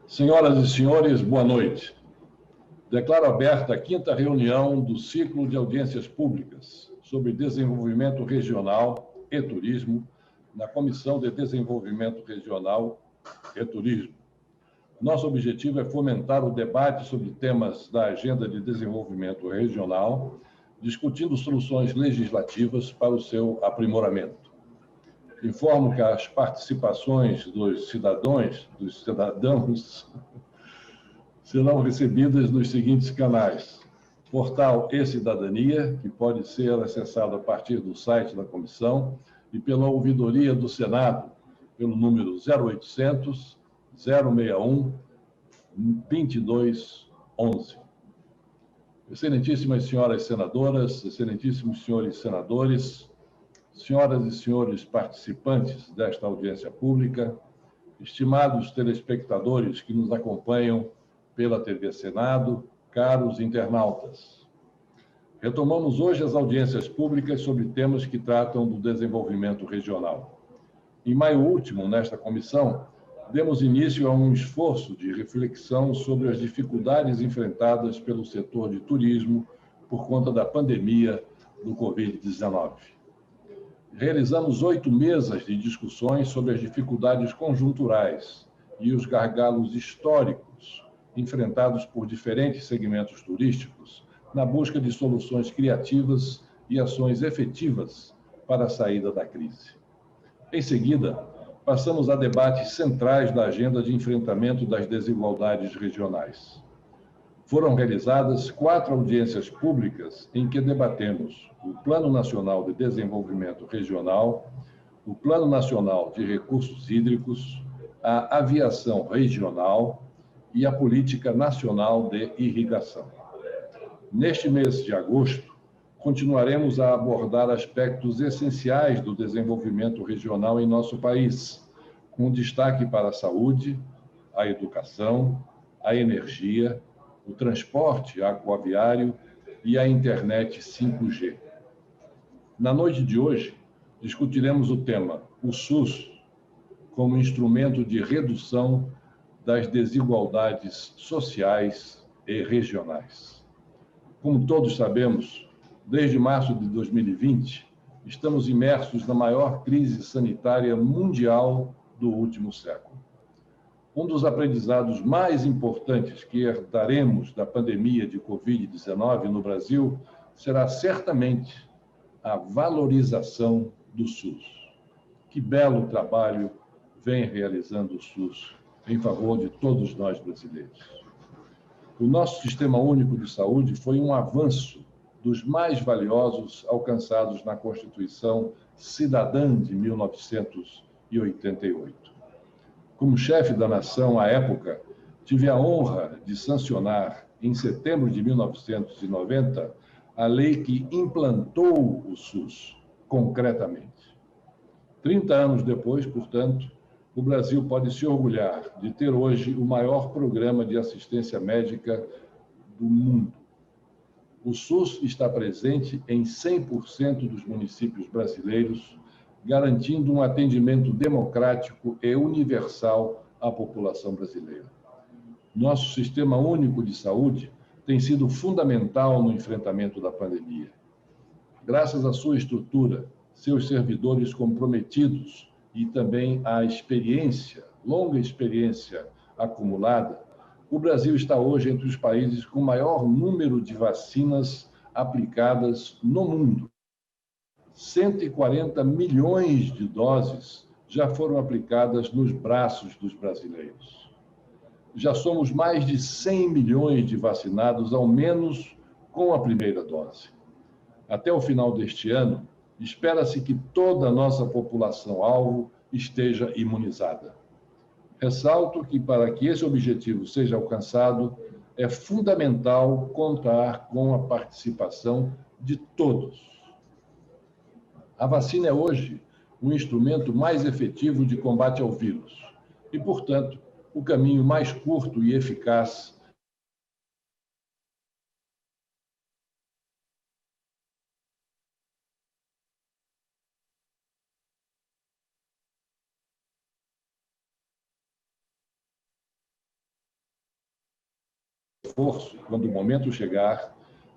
Senhoras e senhores, boa noite. Declaro aberta a quinta reunião do ciclo de audiências públicas sobre desenvolvimento regional e turismo na Comissão de Desenvolvimento Regional e Turismo. Nosso objetivo é fomentar o debate sobre temas da Agenda de Desenvolvimento Regional, discutindo soluções legislativas para o seu aprimoramento. Informo que as participações dos cidadãos serão recebidas nos seguintes canais: Portal E-Cidadania, que pode ser acessado a partir do site da comissão, e pela ouvidoria do Senado, pelo número 0800 061 2211. Excelentíssimas senhoras senadoras, excelentíssimos senhores senadores, senhoras e senhores participantes desta audiência pública, estimados telespectadores que nos acompanham pela TV Senado, caros internautas. Retomamos hoje as audiências públicas sobre temas que tratam do desenvolvimento regional. Em maio último, nesta comissão, demos início a um esforço de reflexão sobre as dificuldades enfrentadas pelo setor de turismo por conta da pandemia do Covid-19. Realizamos 8 mesas de discussões sobre as dificuldades conjunturais e os gargalos históricos enfrentados por diferentes segmentos turísticos na busca de soluções criativas e ações efetivas para a saída da crise. Em seguida, passamos a debates centrais da agenda de enfrentamento das desigualdades regionais. Foram realizadas 4 audiências públicas em que debatemos o Plano Nacional de Desenvolvimento Regional, o Plano Nacional de Recursos Hídricos, a aviação regional e a Política Nacional de Irrigação. Neste mês de agosto, continuaremos a abordar aspectos essenciais do desenvolvimento regional em nosso país, com destaque para a saúde, a educação, a energia, o transporte aquaviário e a internet 5G. Na noite de hoje, discutiremos o tema o SUS como instrumento de redução das desigualdades sociais e regionais. Como todos sabemos, desde março de 2020, estamos imersos na maior crise sanitária mundial do último século. Um dos aprendizados mais importantes que herdaremos da pandemia de Covid-19 no Brasil será certamente a valorização do SUS. Que belo trabalho vem realizando o SUS em favor de todos nós brasileiros. O nosso Sistema Único de Saúde foi um avanço dos mais valiosos alcançados na Constituição Cidadã de 1988. Como chefe da nação à época, tive a honra de sancionar, em setembro de 1990, a lei que implantou o SUS, concretamente. 30 anos depois, portanto, o Brasil pode se orgulhar de ter hoje o maior programa de assistência médica do mundo. O SUS está presente em 100% dos municípios brasileiros, garantindo um atendimento democrático e universal à população brasileira. Nosso Sistema Único de Saúde tem sido fundamental no enfrentamento da pandemia. Graças à sua estrutura, seus servidores comprometidos e também à experiência, longa experiência acumulada, o Brasil está hoje entre os países com maior número de vacinas aplicadas no mundo. 140 milhões de doses já foram aplicadas nos braços dos brasileiros. Já somos mais de 100 milhões de vacinados, ao menos com a primeira dose. Até o final deste ano, espera-se que toda a nossa população-alvo esteja imunizada. Ressalto que, para que esse objetivo seja alcançado, é fundamental contar com a participação de todos. A vacina é hoje um instrumento mais efetivo de combate ao vírus e, portanto, o caminho mais curto e eficaz reforço, quando o momento chegar,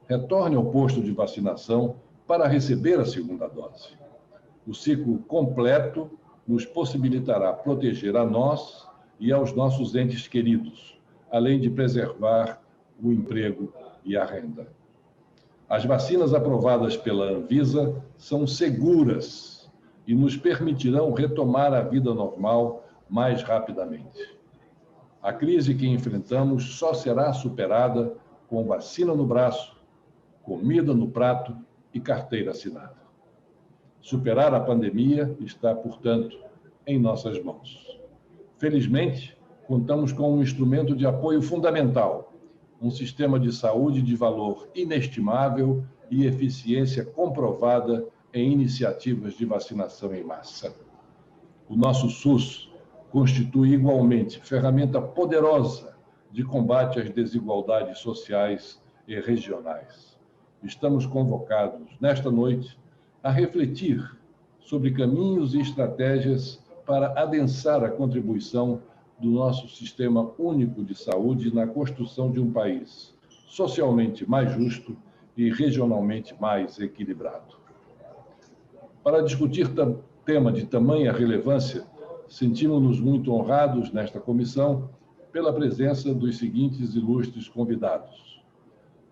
retorne ao posto de vacinação para receber a segunda dose. O ciclo completo nos possibilitará proteger a nós e aos nossos entes queridos, além de preservar o emprego e a renda. As vacinas aprovadas pela Anvisa são seguras e nos permitirão retomar a vida normal mais rapidamente. A crise que enfrentamos só será superada com vacina no braço, comida no prato e carteira assinada. Superar a pandemia está, portanto, em nossas mãos. Felizmente, contamos com um instrumento de apoio fundamental, um sistema de saúde de valor inestimável e eficiência comprovada em iniciativas de vacinação em massa. O nosso SUS constitui igualmente ferramenta poderosa de combate às desigualdades sociais e regionais. Estamos convocados, nesta noite, a refletir sobre caminhos e estratégias para adensar a contribuição do nosso sistema único de saúde na construção de um país socialmente mais justo e regionalmente mais equilibrado. Para discutir tema de tamanha relevância, sentimos-nos muito honrados nesta comissão pela presença dos seguintes ilustres convidados.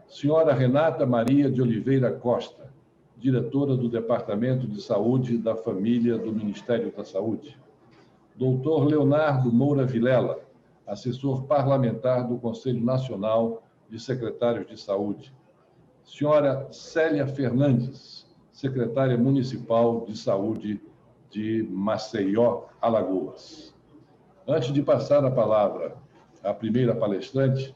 Senhora Renata Maria de Oliveira Costa, diretora do Departamento de Saúde da Família do Ministério da Saúde. Doutor Leonardo Moura Vilela, assessor parlamentar do Conselho Nacional de Secretários de Saúde. Senhora Célia Fernandes, secretária municipal de Saúde de Maceió, Alagoas. Antes de passar a palavra à primeira palestrante,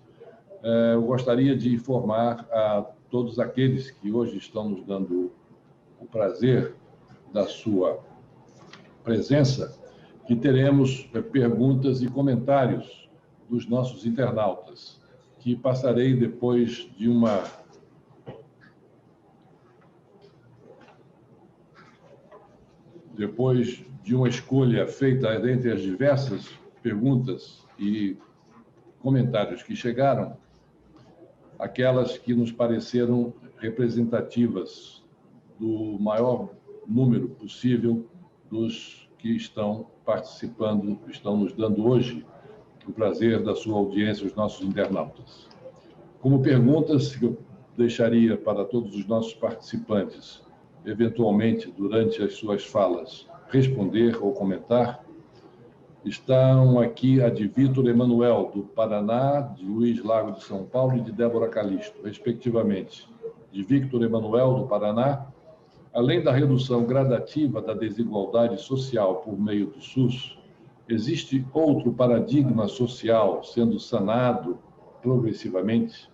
eu gostaria de informar a todos aqueles que hoje estão nos dando o prazer da sua presença, que teremos perguntas e comentários dos nossos internautas, que passarei depois de uma escolha feita entre as diversas perguntas e comentários que chegaram, aquelas que nos pareceram representativas do maior número possível dos que estão participando, estão nos dando hoje o prazer da sua audiência, os nossos internautas. Como perguntas que eu deixaria para todos os nossos participantes, eventualmente, durante as suas falas, responder ou comentar, estão aqui a de Vitor Emanuel, do Paraná, de Luiz Lago de São Paulo e de Débora Calisto, respectivamente. De Victor Emanuel, do Paraná, além da redução gradativa da desigualdade social por meio do SUS, existe outro paradigma social sendo sanado progressivamente?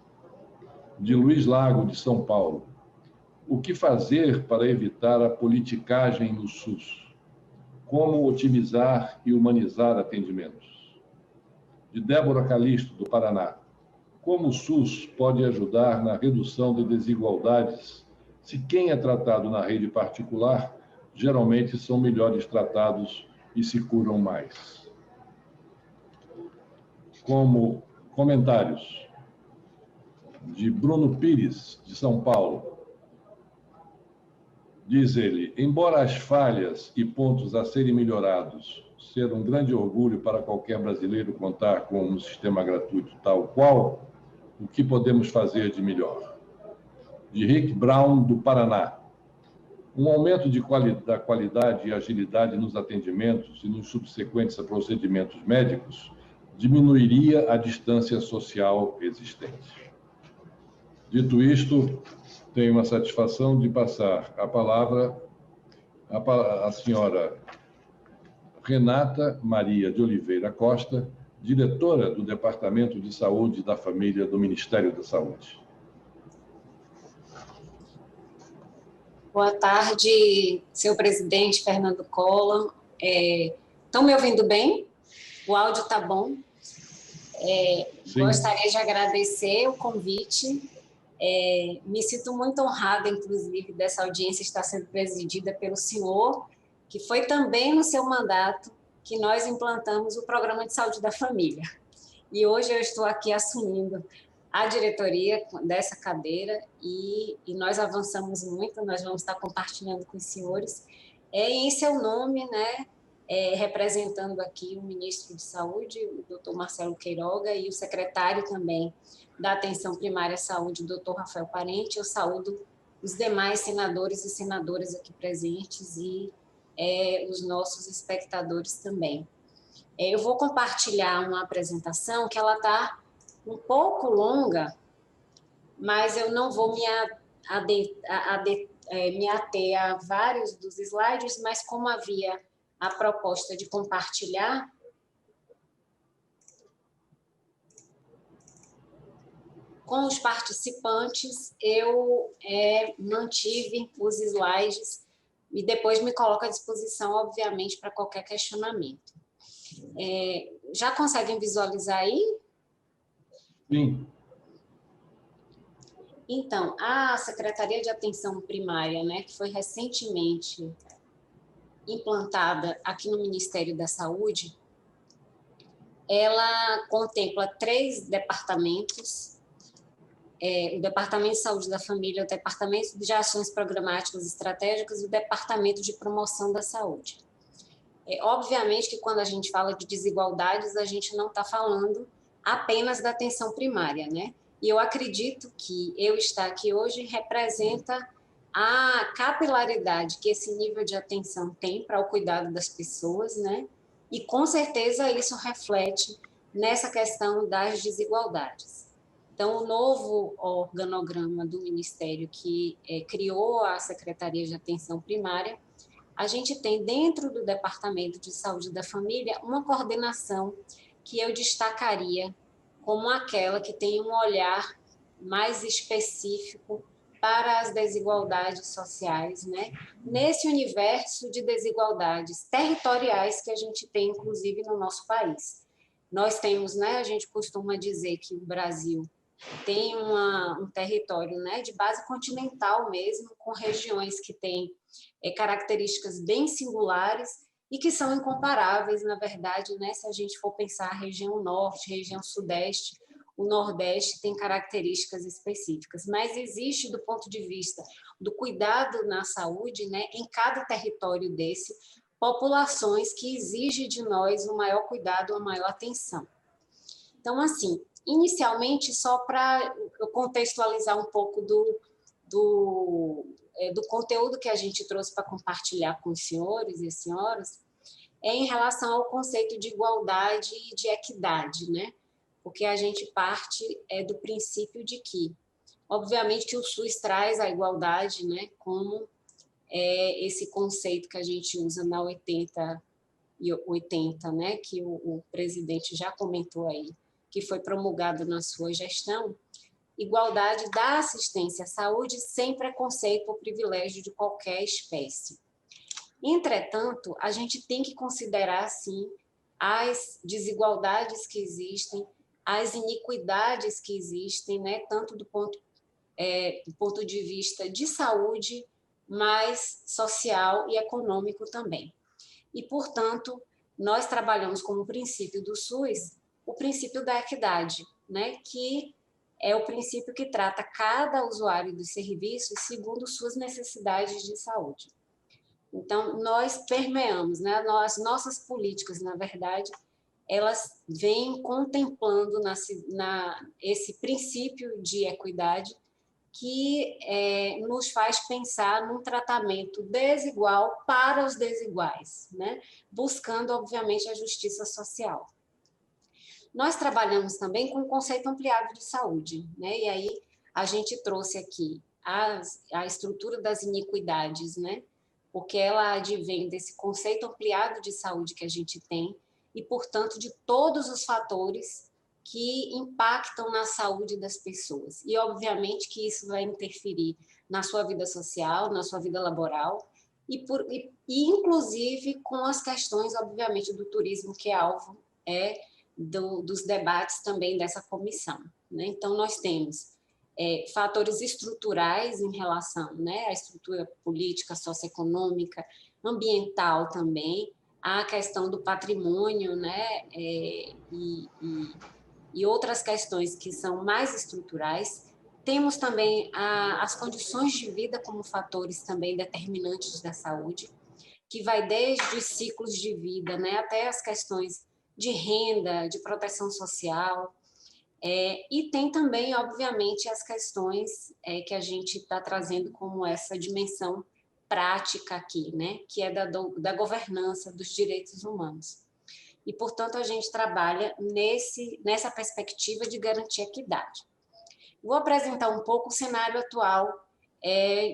De Luiz Lago de São Paulo, o que fazer para evitar a politicagem no SUS? Como otimizar e humanizar atendimentos? De Débora Calisto, do Paraná, como o SUS pode ajudar na redução de desigualdades se quem é tratado na rede particular geralmente são melhores tratados e se curam mais? Como comentários de Bruno Pires, de São Paulo, diz ele, embora as falhas e pontos a serem melhorados ser um grande orgulho para qualquer brasileiro contar com um sistema gratuito tal qual, o que podemos fazer de melhor? De Rick Brown, do Paraná, um aumento da qualidade e agilidade nos atendimentos e nos subsequentes procedimentos médicos diminuiria a distância social existente. Dito isto, tenho a satisfação de passar a palavra à senhora Renata Maria de Oliveira Costa, diretora do Departamento de Saúde da Família do Ministério da Saúde. Boa tarde, senhor presidente Fernando Collor. Estão me ouvindo bem? O áudio está bom? Gostaria de agradecer o convite. Me sinto muito honrada, inclusive, dessa audiência estar sendo presidida pelo senhor, que foi também no seu mandato que nós implantamos o Programa de Saúde da Família. E hoje eu estou aqui assumindo a diretoria dessa cadeira e nós avançamos muito, nós vamos estar compartilhando com os senhores. Em seu nome, né, representando aqui o ministro de Saúde, o doutor Marcelo Queiroga, e o secretário também da Atenção Primária à Saúde, o doutor Rafael Parente, eu saúdo os demais senadores e senadoras aqui presentes e os nossos espectadores também. Eu vou compartilhar uma apresentação que ela está um pouco longa, mas eu não vou me ater a vários dos slides, mas como havia a proposta de compartilhar, com os participantes, eu mantive os slides e depois me coloco à disposição, obviamente, para qualquer questionamento. Já conseguem visualizar aí? Sim. Então, a Secretaria de Atenção Primária, né, que foi recentemente implantada aqui no Ministério da Saúde, ela contempla 3 departamentos, o Departamento de Saúde da Família, o Departamento de Ações Programáticas Estratégicas e o Departamento de Promoção da Saúde. Obviamente que quando a gente fala de desigualdades, a gente não está falando apenas da atenção primária, né? E eu acredito que eu estar aqui hoje representa a capilaridade que esse nível de atenção tem para o cuidado das pessoas, né? E com certeza isso reflete nessa questão das desigualdades. Então, o novo organograma do Ministério que criou a Secretaria de Atenção Primária, a gente tem dentro do Departamento de Saúde da Família uma coordenação que eu destacaria como aquela que tem um olhar mais específico para as desigualdades sociais, né? Nesse universo de desigualdades territoriais que a gente tem, inclusive, no nosso país. Nós temos, né, a gente costuma dizer que o Brasil tem um território, né, de base continental mesmo, com regiões que têm características bem singulares e que são incomparáveis, na verdade, né, se a gente for pensar a região norte, região sudeste, o nordeste tem características específicas, mas existe, do ponto de vista do cuidado na saúde, né, em cada território desse, populações que exigem de nós um maior cuidado, uma maior atenção. Então, assim, inicialmente, só para contextualizar um pouco do conteúdo que a gente trouxe para compartilhar com os senhores e as senhoras, em relação ao conceito de igualdade e de equidade, né? Porque a gente parte do princípio de que, obviamente, que o SUS traz a igualdade, né, como esse conceito que a gente usa na 80, né, que o presidente já comentou aí, que foi promulgado na sua gestão, igualdade da assistência à saúde sem preconceito ou privilégio de qualquer espécie. Entretanto, a gente tem que considerar, sim, as desigualdades que existem, as iniquidades que existem, né, tanto do ponto de vista de saúde, mas social e econômico também. E, portanto, nós trabalhamos como princípio do SUS o princípio da equidade, né, que é o princípio que trata cada usuário dos serviços segundo suas necessidades de saúde. Então, nós permeamos, né, as nossas políticas, na verdade, elas vêm contemplando esse princípio de equidade que nos faz pensar num tratamento desigual para os desiguais, né, buscando, obviamente, a justiça social. Nós trabalhamos também com o conceito ampliado de saúde, né? E aí a gente trouxe aqui a estrutura das iniquidades, né? Porque ela advém desse conceito ampliado de saúde que a gente tem e, portanto, de todos os fatores que impactam na saúde das pessoas. E, obviamente, que isso vai interferir na sua vida social, na sua vida laboral e inclusive, com as questões, obviamente, do turismo, que é alvo dos debates também dessa comissão, né? Então, nós temos fatores estruturais em relação, né, à estrutura política, socioeconômica, ambiental também, a questão do patrimônio, né, e e outras questões que são mais estruturais. Temos também as condições de vida como fatores também determinantes da saúde, que vai desde os ciclos de vida, né, até as questões de renda, de proteção social, e tem também, obviamente, as questões que a gente está trazendo como essa dimensão prática aqui, né, que é da governança dos direitos humanos. E, portanto, a gente trabalha nessa perspectiva de garantir equidade. Vou apresentar um pouco o cenário atual,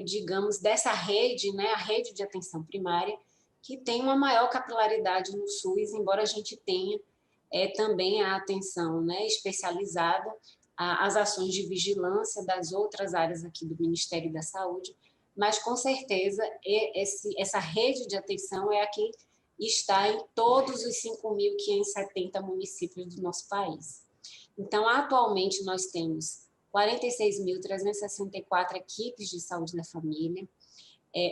digamos, dessa rede, né, a rede de atenção primária, que tem uma maior capilaridade no SUS, embora a gente tenha também a atenção, né, especializada, as ações de vigilância das outras áreas aqui do Ministério da Saúde, mas, com certeza, essa rede de atenção é a que está em todos os 5.570 municípios do nosso país. Então, atualmente, nós temos 46.364 equipes de saúde da família,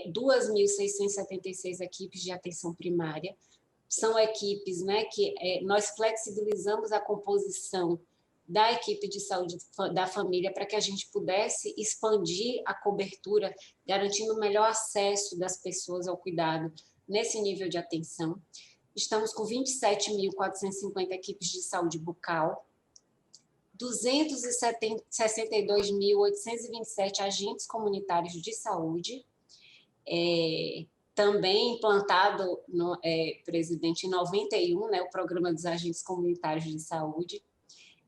2.676 equipes de atenção primária. São equipes, né, que nós flexibilizamos a composição da equipe de saúde da família para que a gente pudesse expandir a cobertura, garantindo o melhor acesso das pessoas ao cuidado nesse nível de atenção. Estamos com 27.450 equipes de saúde bucal, 262.827 agentes comunitários de saúde, também implantado, presidente, em 91, né, o Programa dos Agentes Comunitários de Saúde,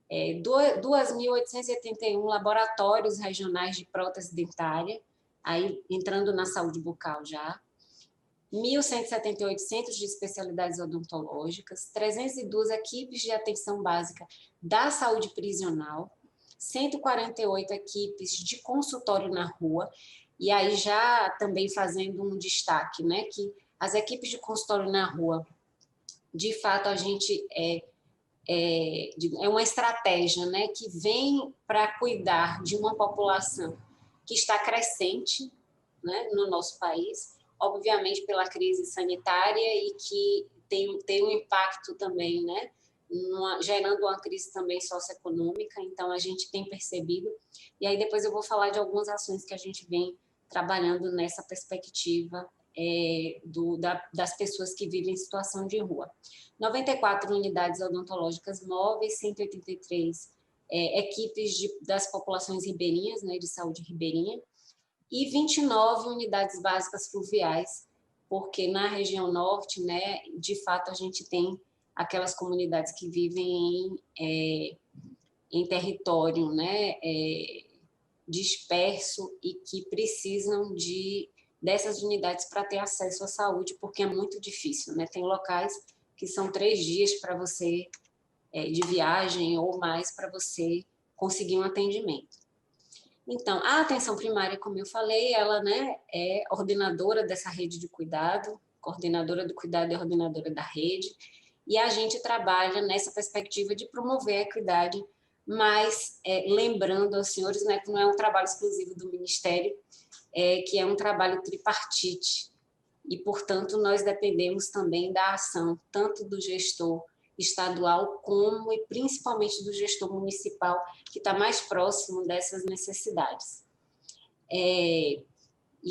2.881 laboratórios regionais de prótese dentária, aí entrando na saúde bucal já, 1.178 centros de especialidades odontológicas, 302 equipes de atenção básica da saúde prisional, 148 equipes de consultório na rua, e aí já também fazendo um destaque, né, que as equipes de consultório na rua, de fato, a gente é uma estratégia, né, que vem para cuidar de uma população que está crescente, né, no nosso país, obviamente pela crise sanitária e que tem um impacto também, né, gerando uma crise também socioeconômica, então a gente tem percebido, e aí depois eu vou falar de algumas ações que a gente vem trabalhando nessa perspectiva das pessoas que vivem em situação de rua. 94 unidades odontológicas móveis, 183 equipes das populações ribeirinhas, né, de saúde ribeirinha, e 29 unidades básicas fluviais, porque na região norte, né, de fato, a gente tem aquelas comunidades que vivem em território, né, disperso e que precisam dessas unidades para ter acesso à saúde, porque é muito difícil, né? Tem locais que são 3 dias para você, de viagem ou mais, para você conseguir um atendimento. Então, a atenção primária, como eu falei, ela, né, é ordenadora dessa rede de cuidado, coordenadora do cuidado e ordenadora da rede, e a gente trabalha nessa perspectiva de promover a equidade, mas lembrando aos senhores, né, que não é um trabalho exclusivo do Ministério, que é um trabalho tripartite, e, portanto, nós dependemos também da ação, tanto do gestor estadual como e principalmente do gestor municipal, que está mais próximo dessas necessidades. E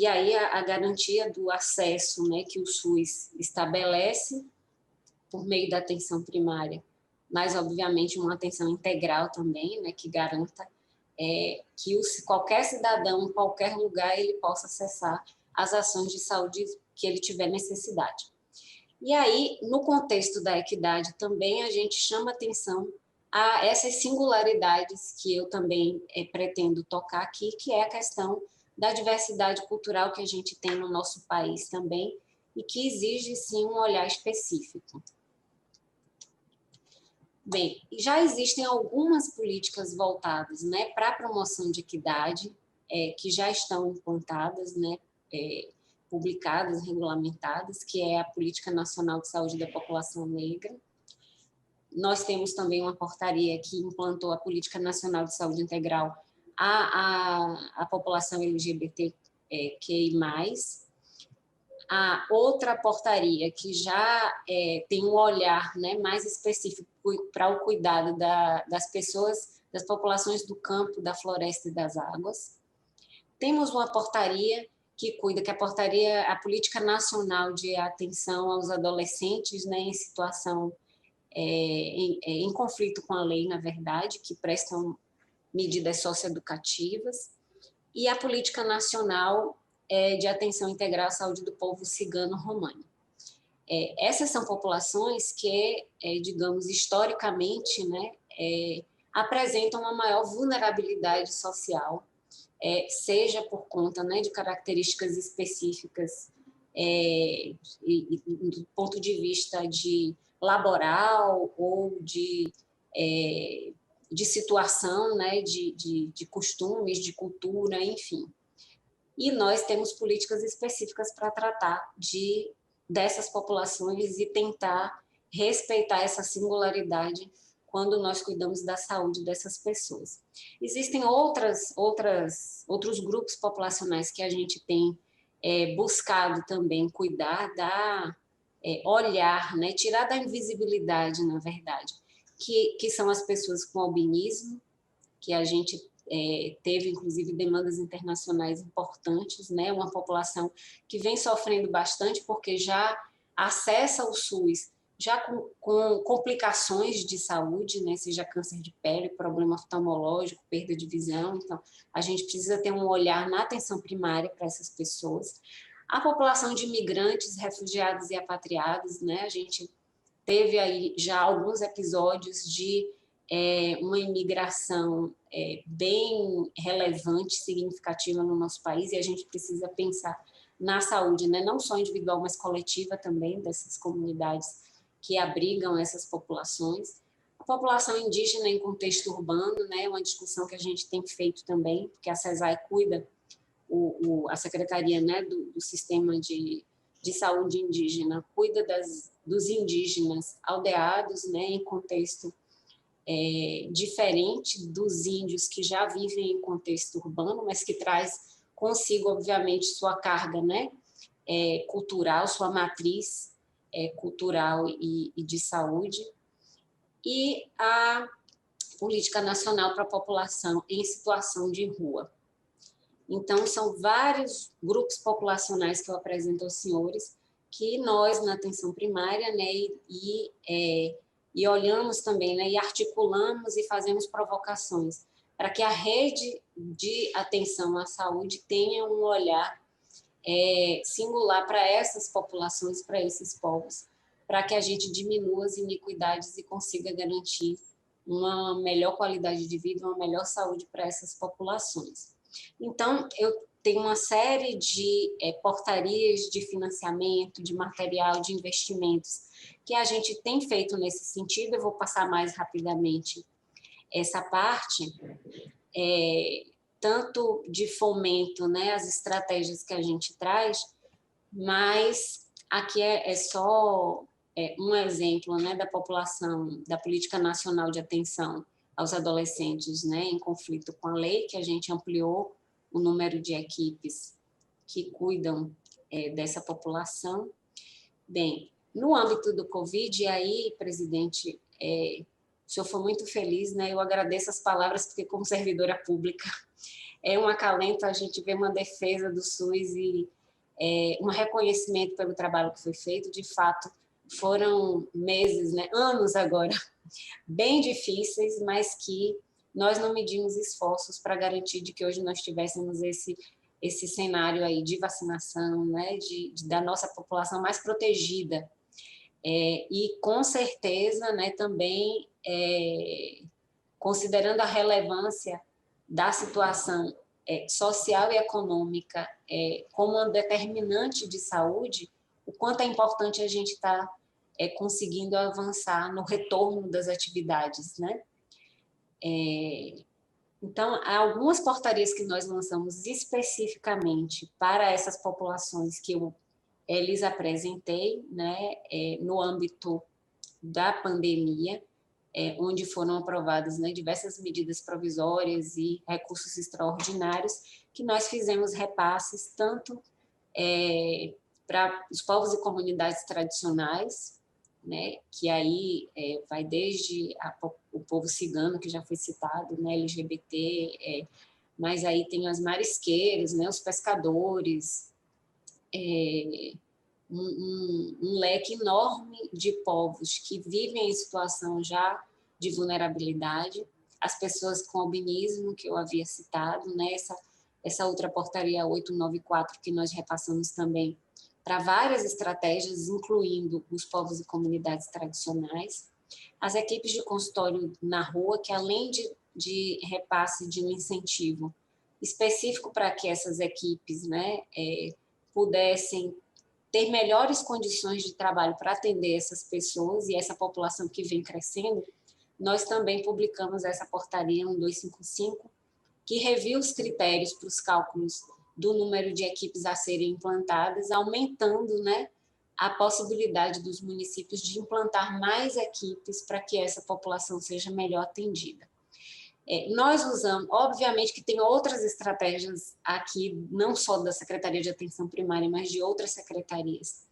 aí a garantia do acesso, né, que o SUS estabelece por meio da atenção primária, mas, obviamente, uma atenção integral também, né, que garanta que qualquer cidadão, em qualquer lugar, ele possa acessar as ações de saúde que ele tiver necessidade. E aí, no contexto da equidade também, a gente chama atenção a essas singularidades que eu também pretendo tocar aqui, que é a questão da diversidade cultural que a gente tem no nosso país também e que exige, sim, um olhar específico. Bem, já existem algumas políticas voltadas, né, para a promoção de equidade, que já estão implantadas, né, publicadas, regulamentadas, que é a Política Nacional de Saúde da População Negra. Nós temos também uma portaria que implantou a Política Nacional de Saúde Integral à população LGBTQI+. A outra portaria que já tem um olhar, né, mais específico para o cuidado das pessoas, das populações do campo, da floresta e das águas. Temos uma portaria que cuida, que é a Política Nacional de Atenção aos Adolescentes, né, em situação, em conflito com a lei, na verdade, que prestam medidas socioeducativas, e a Política Nacional de Atenção Integral à Saúde do Povo Cigano-Romani. Essas são populações que, digamos, historicamente, né, apresentam uma maior vulnerabilidade social, seja por conta, né, de características específicas do ponto de vista de laboral ou de situação, né, de costumes, de cultura, enfim. E nós temos políticas específicas para tratar dessas populações e tentar respeitar essa singularidade quando nós cuidamos da saúde dessas pessoas. Existem outros grupos populacionais que a gente tem buscado também cuidar, olhar, né, tirar da invisibilidade, na verdade, que são as pessoas com albinismo, que a gente teve, inclusive, demandas internacionais importantes, né? Uma população que vem sofrendo bastante porque já acessa o SUS já com complicações de saúde, né? Seja câncer de pele, problema oftalmológico, perda de visão. Então, a gente precisa ter um olhar na atenção primária para essas pessoas. A população de imigrantes, refugiados e apatriados, né? A gente teve aí já alguns episódios de uma imigração bem relevante, significativa no nosso país, e a gente precisa pensar na saúde, né? Não só individual, mas coletiva também, dessas comunidades que abrigam essas populações. A população indígena em contexto urbano, né? Uma discussão que a gente tem feito também, porque a CESAI cuida, a Secretaria, né, do Sistema de Saúde Indígena, cuida dos indígenas aldeados, né, em contexto diferente dos índios que já vivem em contexto urbano, mas que traz consigo, obviamente, sua carga, né, cultural, sua matriz cultural e de saúde, e a Política Nacional para a População em Situação de Rua. Então, são vários grupos populacionais que eu apresento aos senhores, que nós, na atenção primária, né, e olhamos também, né, e articulamos e fazemos provocações para que a rede de atenção à saúde tenha um olhar singular para essas populações, para esses povos, para que a gente diminua as iniquidades e consiga garantir uma melhor qualidade de vida, uma melhor saúde para essas populações. Então, eu tenho uma série de portarias de financiamento, de material, de investimentos, que a gente tem feito nesse sentido. Eu vou passar mais rapidamente essa parte, tanto de fomento, né, as estratégias que a gente traz, mas aqui é só um exemplo, né, da população, da Política Nacional de Atenção aos Adolescentes, né, em conflito com a lei, que a gente ampliou o número de equipes que cuidam dessa população. Bem, no âmbito do Covid, e aí, presidente, o senhor foi muito feliz, né? Eu agradeço as palavras, porque como servidora pública é um acalento a gente ver uma defesa do SUS e um reconhecimento pelo trabalho que foi feito. De fato, foram meses, né? Anos agora, bem difíceis, mas que nós não medimos esforços para garantir de que hoje nós tivéssemos esse cenário aí de vacinação, né, da nossa população mais protegida. E, com certeza, né, também considerando a relevância da situação social e econômica como um determinante de saúde, o quanto é importante a gente estar conseguindo avançar no retorno das atividades, né? Então, há algumas portarias que nós lançamos especificamente para essas populações que eu lhes apresentei, né, no âmbito da pandemia, onde foram aprovadas, né, diversas medidas provisórias e recursos extraordinários, que nós fizemos repasses tanto para os povos e comunidades tradicionais, né, que aí vai desde o povo cigano, que já foi citado, né, LGBT, mas aí tem as marisqueiras, né, os pescadores, um leque enorme de povos que vivem em situação já de vulnerabilidade, as pessoas com albinismo, que eu havia citado, né, essa outra portaria 894 que nós repassamos também para várias estratégias, incluindo os povos e comunidades tradicionais, as equipes de consultório na rua, que além de repasse de um incentivo específico para que essas equipes, né, pudessem ter melhores condições de trabalho para atender essas pessoas e essa população que vem crescendo, nós também publicamos essa portaria 1255, que reviu os critérios para os cálculos do número de equipes a serem implantadas, aumentando, né, a possibilidade dos municípios de implantar mais equipes para que essa população seja melhor atendida. Nós usamos, obviamente que tem outras estratégias aqui, não só da Secretaria de Atenção Primária, mas de outras secretarias,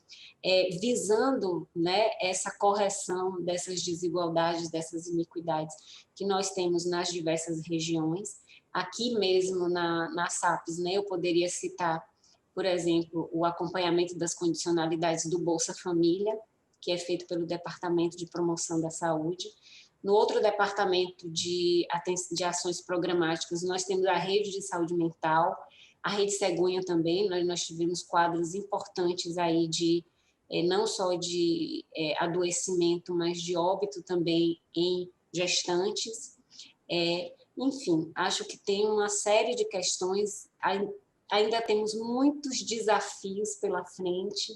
visando, né, essa correção dessas desigualdades, dessas iniquidades que nós temos nas diversas regiões. Aqui mesmo na SAPES, né, eu poderia citar, por exemplo, o acompanhamento das condicionalidades do Bolsa Família, que é feito pelo Departamento de Promoção da Saúde. No outro departamento de ações programáticas, nós temos a Rede de Saúde Mental, a Rede Cegonha também, nós tivemos quadros importantes aí de não só de adoecimento, mas de óbito também em gestantes. Enfim, acho que tem uma série de questões, ainda temos muitos desafios pela frente,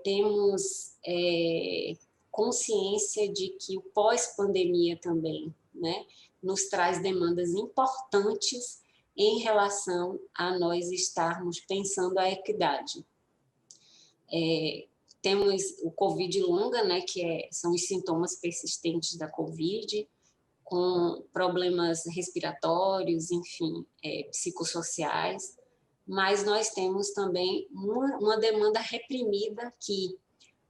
temos consciência de que o pós-pandemia também, né, nos traz demandas importantes em relação a nós estarmos pensando a equidade. Temos o Covid longa, né, que são os sintomas persistentes da Covid, com problemas respiratórios, enfim, psicossociais, mas nós temos também uma demanda reprimida que,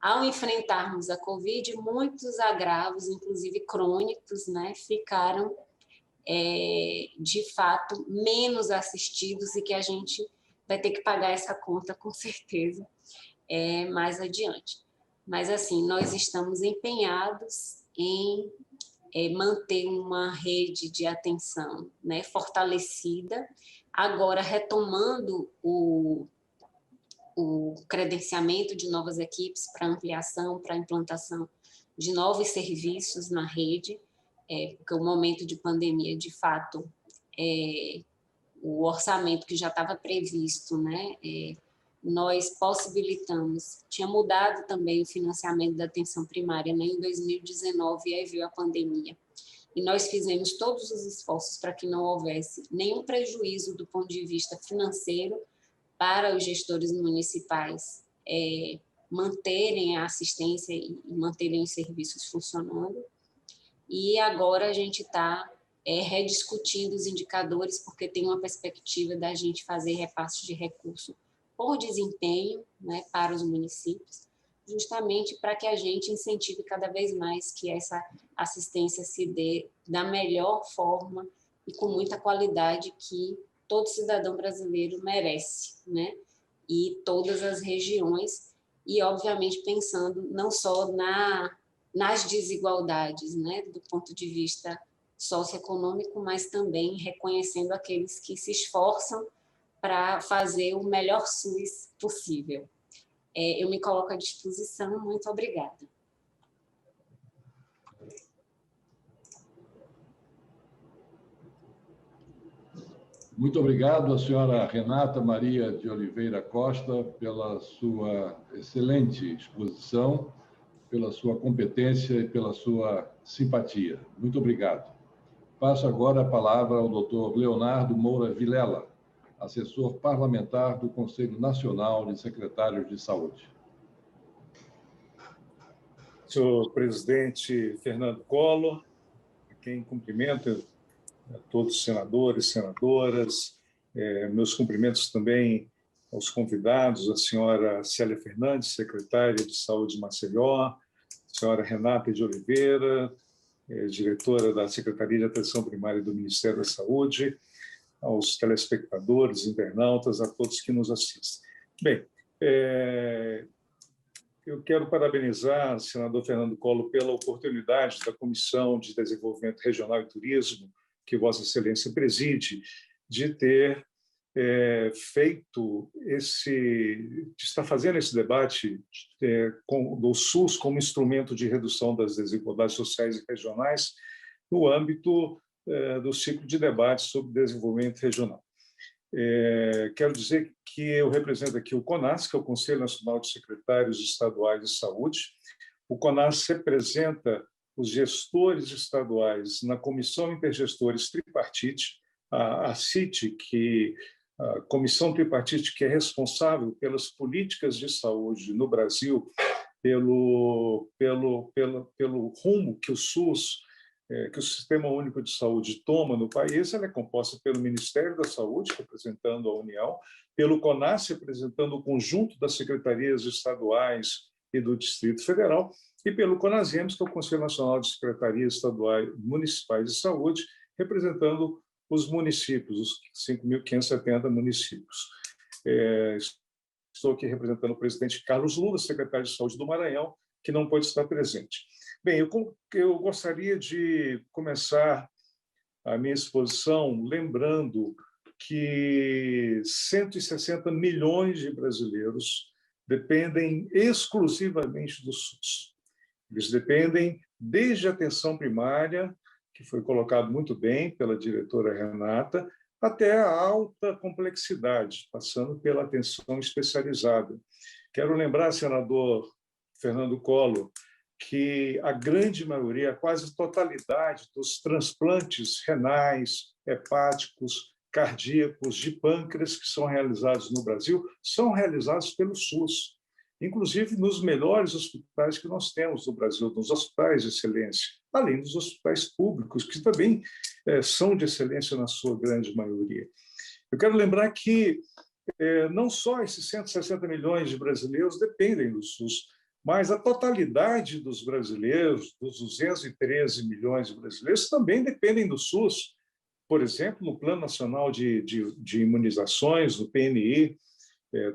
ao enfrentarmos a Covid, muitos agravos, inclusive crônicos, né, ficaram, de fato, menos assistidos e que a gente vai ter que pagar essa conta, com certeza, mais adiante. Mas, assim, nós estamos empenhados em manter uma rede de atenção, né, fortalecida, agora retomando o credenciamento de novas equipes para ampliação, para implantação de novos serviços na rede, porque o momento de pandemia, de fato, o orçamento que já estava previsto, né, nós possibilitamos, tinha mudado também o financiamento da atenção primária, né, em 2019, e aí veio a pandemia. E nós fizemos todos os esforços para que não houvesse nenhum prejuízo do ponto de vista financeiro para os gestores municipais manterem a assistência e manterem os serviços funcionando. E agora a gente está rediscutindo os indicadores, porque tem uma perspectiva da gente fazer repasse de recurso por desempenho, né, para os municípios, justamente para que a gente incentive cada vez mais que essa assistência se dê da melhor forma e com muita qualidade que todo cidadão brasileiro merece, né? E todas as regiões, e obviamente pensando não só nas desigualdades, né, do ponto de vista socioeconômico, mas também reconhecendo aqueles que se esforçam para fazer o melhor SUS possível. Eu me coloco à disposição, muito obrigada. Muito obrigado à senhora Renata Maria de Oliveira Costa pela sua excelente exposição, pela sua competência e pela sua simpatia. Muito obrigado. Passo agora a palavra ao doutor Leonardo Moura Vilela, assessor parlamentar do Conselho Nacional de Secretários de Saúde. Senhor presidente Fernando Collor, a quem cumprimento a todos os senadores, senadoras, meus cumprimentos também aos convidados, a senhora Célia Fernandes, secretária de Saúde de Maceió, a senhora Renata de Oliveira, diretora da Secretaria de Atenção Primária do Ministério da Saúde, aos telespectadores, internautas, a todos que nos assistem. Bem, eu quero parabenizar o senador Fernando Collor pela oportunidade da Comissão de Desenvolvimento Regional e Turismo, que Vossa Excelência preside, de ter de estar fazendo esse debate do SUS como instrumento de redução das desigualdades sociais e regionais no âmbito do ciclo de debates sobre desenvolvimento regional. Quero dizer que eu represento aqui o CONAS, que é o Conselho Nacional de Secretários Estaduais de Saúde. O CONAS representa os gestores estaduais na Comissão Intergestores Tripartite, a CIT, a Comissão Tripartite, que é responsável pelas políticas de saúde no Brasil, pelo rumo que o SUS, que o Sistema Único de Saúde toma no país. Ela é composta pelo Ministério da Saúde, representando a União, pelo CONAS, representando o conjunto das secretarias estaduais e do Distrito Federal, e pelo CONASEMS, que é o Conselho Nacional de Secretarias Estaduais Municipais de Saúde, representando os municípios, os 5.570 municípios. Estou aqui representando o presidente Carlos Lula, secretário de Saúde do Maranhão, que não pode estar presente. Bem, eu gostaria de começar a minha exposição lembrando que 160 milhões de brasileiros dependem exclusivamente do SUS. Eles dependem desde a atenção primária, que foi colocado muito bem pela diretora Renata, até a alta complexidade, passando pela atenção especializada. Quero lembrar, senador Fernando Collor, que a grande maioria, a quase totalidade dos transplantes renais, hepáticos, cardíacos, de pâncreas que são realizados no Brasil, são realizados pelo SUS, inclusive nos melhores hospitais que nós temos no Brasil, nos hospitais de excelência, além dos hospitais públicos, que também são de excelência na sua grande maioria. Eu quero lembrar que não só esses 160 milhões de brasileiros dependem do SUS, mas a totalidade dos brasileiros, dos 213 milhões de brasileiros, também dependem do SUS. Por exemplo, no Plano Nacional de Imunizações, no PNI,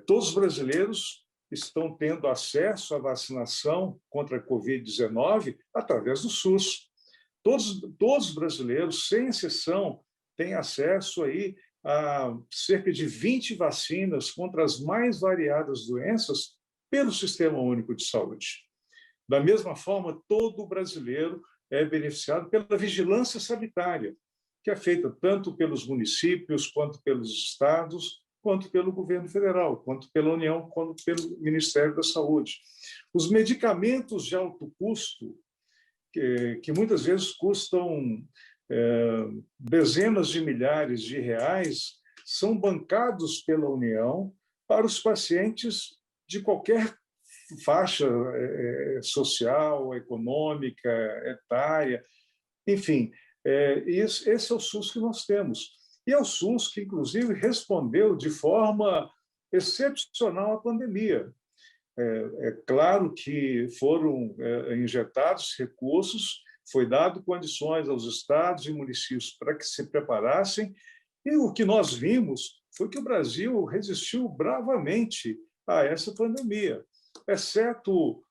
todos os brasileiros estão tendo acesso à vacinação contra a Covid-19 através do SUS. Todos os brasileiros, sem exceção, têm acesso aí a cerca de 20 vacinas contra as mais variadas doenças pelo Sistema Único de Saúde. Da mesma forma, todo brasileiro é beneficiado pela vigilância sanitária, que é feita tanto pelos municípios, quanto pelos estados, quanto pelo governo federal, quanto pela União, quanto pelo Ministério da Saúde. Os medicamentos de alto custo, que muitas vezes custam dezenas de milhares de reais, são bancados pela União para os pacientes de qualquer faixa social, econômica, etária, enfim. Esse é o SUS que nós temos. E é o SUS que, inclusive, respondeu de forma excepcional à pandemia. É claro que foram injetados recursos, foi dado condições aos estados e municípios para que se preparassem, e o que nós vimos foi que o Brasil resistiu bravamente a essa pandemia, exceto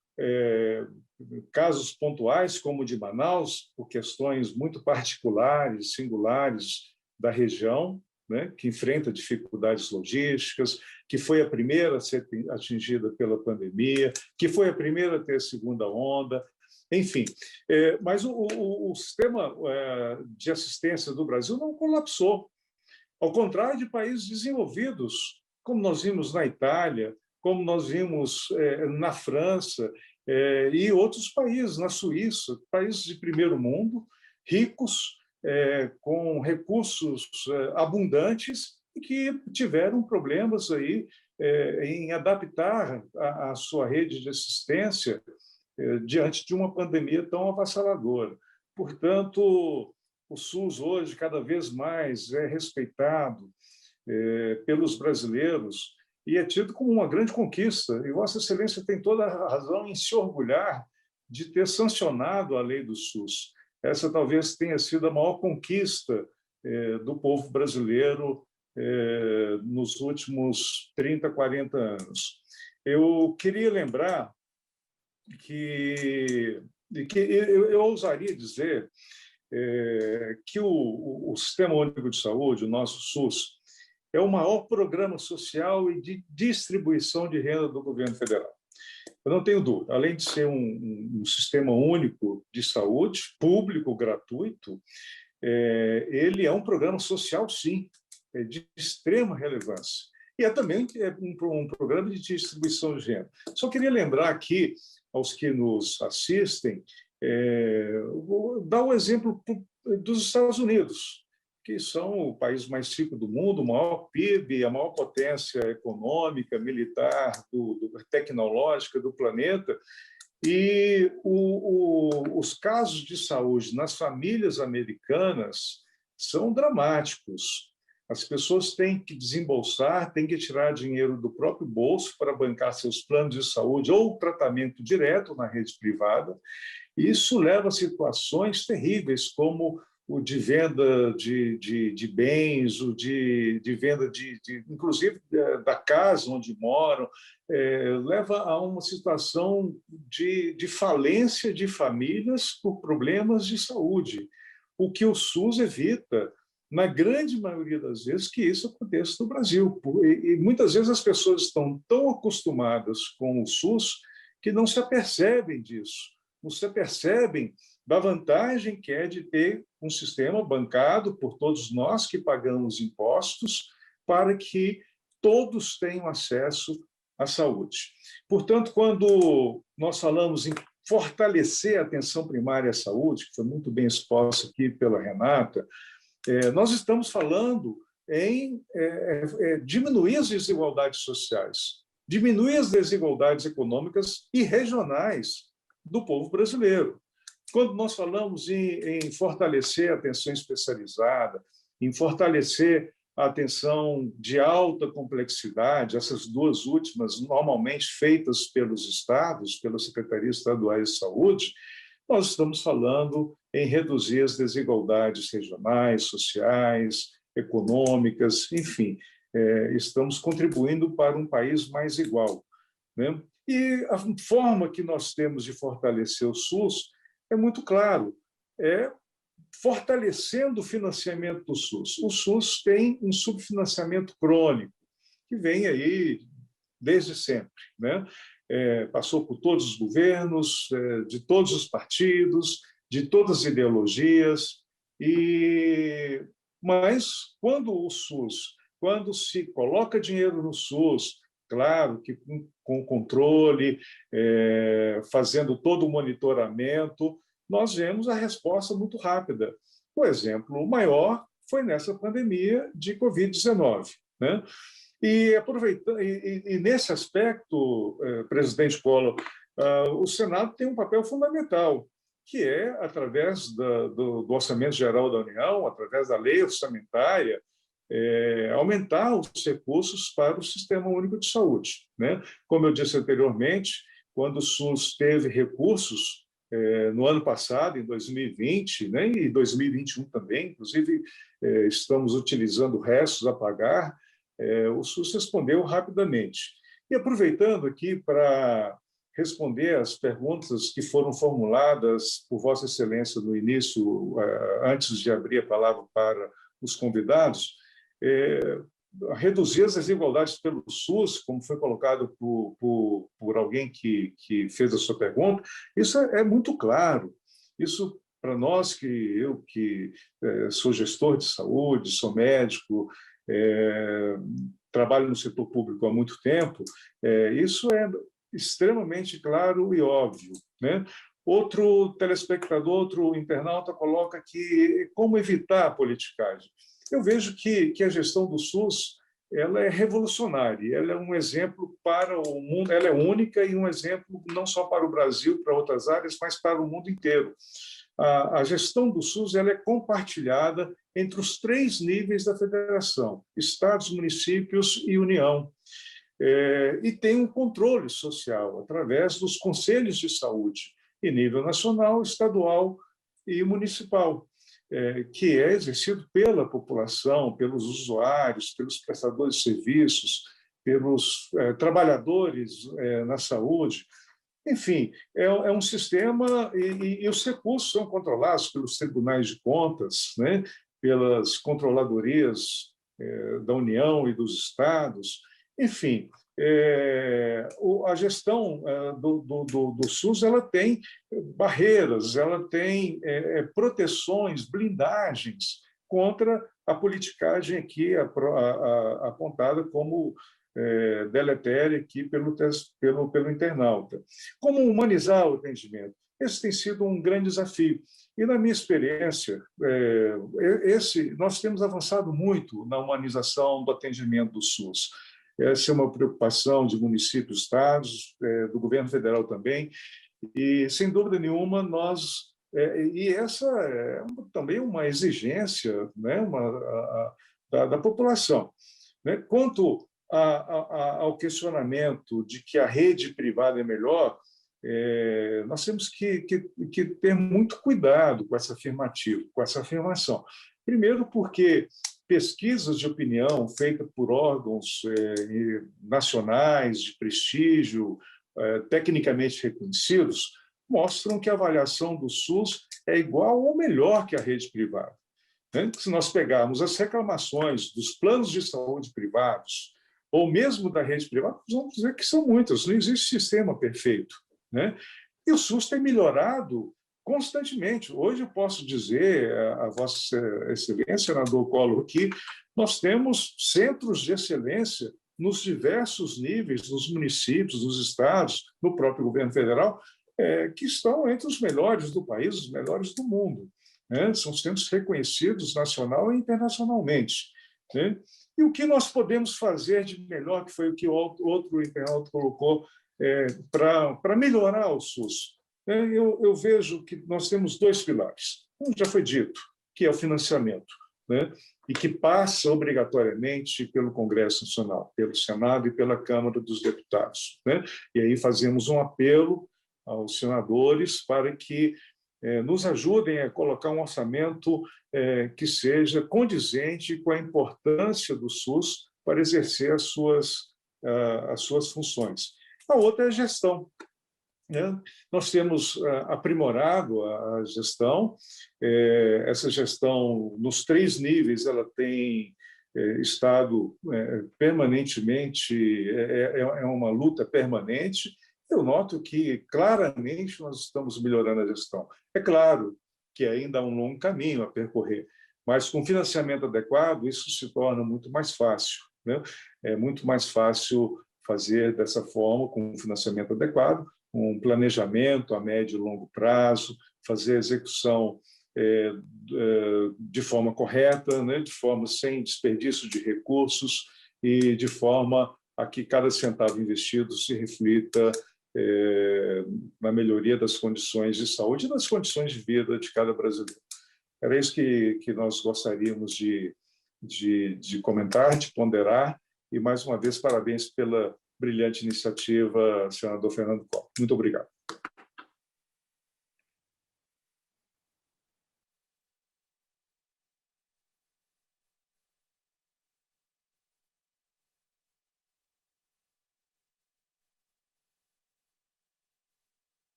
casos pontuais, como o de Manaus, por questões muito particulares, singulares da região, né, que enfrenta dificuldades logísticas, que foi a primeira a ser atingida pela pandemia, que foi a primeira a ter a segunda onda, enfim. Mas o sistema de assistência do Brasil não colapsou. Ao contrário de países desenvolvidos, como nós vimos na Itália, como nós vimos na França e outros países, na Suíça, países de primeiro mundo, ricos, com recursos abundantes e que tiveram problemas aí em adaptar a sua rede de assistência diante de uma pandemia tão avassaladora. Portanto, o SUS hoje cada vez mais é respeitado pelos brasileiros e é tido como uma grande conquista. E Vossa Excelência tem toda a razão em se orgulhar de ter sancionado a lei do SUS. Essa talvez tenha sido a maior conquista do povo brasileiro nos últimos 30, 40 anos. Eu queria lembrar que eu ousaria dizer que o Sistema Único de Saúde, o nosso SUS, é o maior programa social e de distribuição de renda do governo federal. Eu não tenho dúvida, além de ser um sistema único de saúde, público, gratuito, ele é um programa social, sim, de extrema relevância. E é também um programa de distribuição de renda. Só queria lembrar aqui, aos que nos assistem, vou dar o exemplo dos Estados Unidos, que são o país mais rico do mundo, o maior PIB, a maior potência econômica, militar, tecnológica do planeta. E os casos de saúde nas famílias americanas são dramáticos. As pessoas têm que desembolsar, têm que tirar dinheiro do próprio bolso para bancar seus planos de saúde ou tratamento direto na rede privada. E isso leva a situações terríveis, como o de venda de bens, o de venda inclusive da casa onde moram, leva a uma situação de falência de famílias por problemas de saúde, o que o SUS evita, na grande maioria das vezes, que isso aconteça no Brasil. E muitas vezes as pessoas estão tão acostumadas com o SUS que não se apercebem disso, não se apercebem da vantagem que é de ter um sistema bancado por todos nós que pagamos impostos para que todos tenham acesso à saúde. Portanto, quando nós falamos em fortalecer a atenção primária à saúde, que foi muito bem exposta aqui pela Renata, nós estamos falando em diminuir as desigualdades sociais, diminuir as desigualdades econômicas e regionais do povo brasileiro. Quando nós falamos em fortalecer a atenção especializada, em fortalecer a atenção de alta complexidade, essas duas últimas normalmente feitas pelos estados, pelas secretarias estaduais de saúde, nós estamos falando em reduzir as desigualdades regionais, sociais, econômicas, enfim, estamos contribuindo para um país mais igual, né? E a forma que nós temos de fortalecer o SUS é muito claro, fortalecendo o financiamento do SUS. O SUS tem um subfinanciamento crônico, que vem aí desde sempre, né? Passou por todos os governos, de todos os partidos, de todas as ideologias, mas quando se coloca dinheiro no SUS, claro que com controle, fazendo todo o monitoramento, nós vemos a resposta muito rápida. O exemplo maior foi nessa pandemia de Covid-19, né? E nesse aspecto, presidente Collor, o Senado tem um papel fundamental, que é, através do Orçamento Geral da União, através da lei orçamentária, aumentar os recursos para o Sistema Único de Saúde, né? Como eu disse anteriormente, quando o SUS teve recursos no ano passado, em 2020, né, e 2021 também, inclusive estamos utilizando restos a pagar, o SUS respondeu rapidamente. E aproveitando aqui para responder às perguntas que foram formuladas por Vossa Excelência no início, antes de abrir a palavra para os convidados, reduzir as desigualdades pelo SUS, como foi colocado por alguém que fez a sua pergunta, isso é muito claro. Isso, para nós, eu que sou gestor de saúde, sou médico, trabalho no setor público há muito tempo, isso é extremamente claro e óbvio, né? Outro telespectador, outro internauta coloca aqui como evitar a politicagem. Eu vejo que a gestão do SUS ela é revolucionária, ela é um exemplo para o mundo, ela é única e um exemplo não só para o Brasil, para outras áreas, mas para o mundo inteiro. A gestão do SUS ela é compartilhada entre os 3 níveis da federação, estados, municípios e União. e tem um controle social através dos conselhos de saúde, em nível nacional, estadual e municipal, que é exercido pela população, pelos usuários, pelos prestadores de serviços, pelos trabalhadores na saúde. Enfim, é um sistema e os recursos são controlados pelos tribunais de contas, né, pelas controladorias da União e dos estados. Enfim, a gestão do SUS ela tem barreiras, ela tem proteções, blindagens contra a politicagem aqui apontada como deletéria aqui pelo internauta. Como humanizar o atendimento? Esse tem sido um grande desafio. E, na minha experiência, nós temos avançado muito na humanização do atendimento do SUS. Essa é uma preocupação de municípios, estados, do governo federal também, e, sem dúvida nenhuma, e essa é também uma exigência, né, da população. Né? Quanto ao questionamento de que a rede privada é melhor, nós temos que ter muito cuidado com essa afirmação. Primeiro, porque pesquisas de opinião feitas por órgãos nacionais de prestígio, tecnicamente reconhecidos, mostram que a avaliação do SUS é igual ou melhor que a rede privada. Né? Se nós pegarmos as reclamações dos planos de saúde privados, ou mesmo da rede privada, vamos dizer que são muitas, não existe sistema perfeito. Né? E o SUS tem melhorado constantemente. Hoje eu posso dizer a Vossa Excelência, senador Collor, que nós temos centros de excelência nos diversos níveis, nos municípios, nos estados, no próprio governo federal, que estão entre os melhores do país, os melhores do mundo. Né? São centros reconhecidos nacional e internacionalmente. Né? E o que nós podemos fazer de melhor, que foi o que o outro internauta colocou, para melhorar o SUS? Eu vejo que nós temos dois pilares. Um já foi dito, que é o financiamento, né? E que passa obrigatoriamente pelo Congresso Nacional, pelo Senado e pela Câmara dos Deputados. Né? E aí fazemos um apelo aos senadores para que nos ajudem a colocar um orçamento que seja condizente com a importância do SUS para exercer as suas funções. A outra é a gestão. Né? Nós temos aprimorado a gestão. Essa gestão, nos 3 níveis, ela tem estado permanentemente, é uma luta permanente. Eu noto que, claramente, nós estamos melhorando a gestão. É claro que ainda há um longo caminho a percorrer, mas com financiamento adequado, isso se torna muito mais fácil. Né? É muito mais fácil fazer dessa forma, com um financiamento adequado, um planejamento a médio e longo prazo, fazer a execução de forma correta, né? De forma sem desperdício de recursos e de forma a que cada centavo investido se reflita na melhoria das condições de saúde e das condições de vida de cada brasileiro. Era isso que nós gostaríamos de comentar, de ponderar, e, mais uma vez, parabéns pela brilhante iniciativa, senador Fernando Collor. Muito obrigado.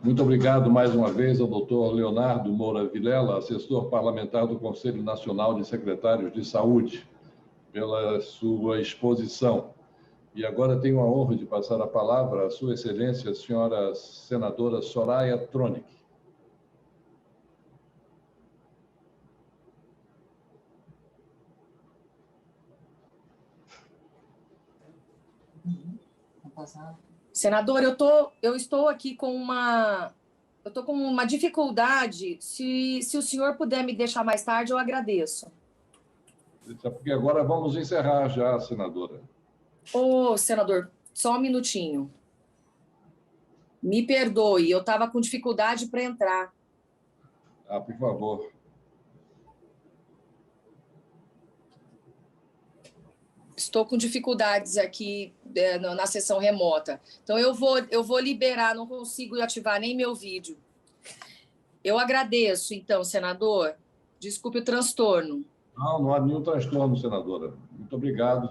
Muito obrigado mais uma vez ao doutor Leonardo Moura Vilela, assessor parlamentar do Conselho Nacional de Secretários de Saúde, pela sua exposição. E agora tenho a honra de passar a palavra à Sua Excelência, a senhora senadora Soraya Tronic. Senador, eu estou aqui com uma dificuldade. Se o senhor puder me deixar mais tarde, eu agradeço. Porque agora vamos encerrar já, senadora. Ô, senador, só um minutinho. Me perdoe, eu estava com dificuldade para entrar. Por favor. Estou com dificuldades aqui na sessão remota. Então, eu vou liberar, não consigo ativar nem meu vídeo. Eu agradeço, então, senador. Desculpe o transtorno. Não há nenhum transtorno, senadora. Muito obrigado.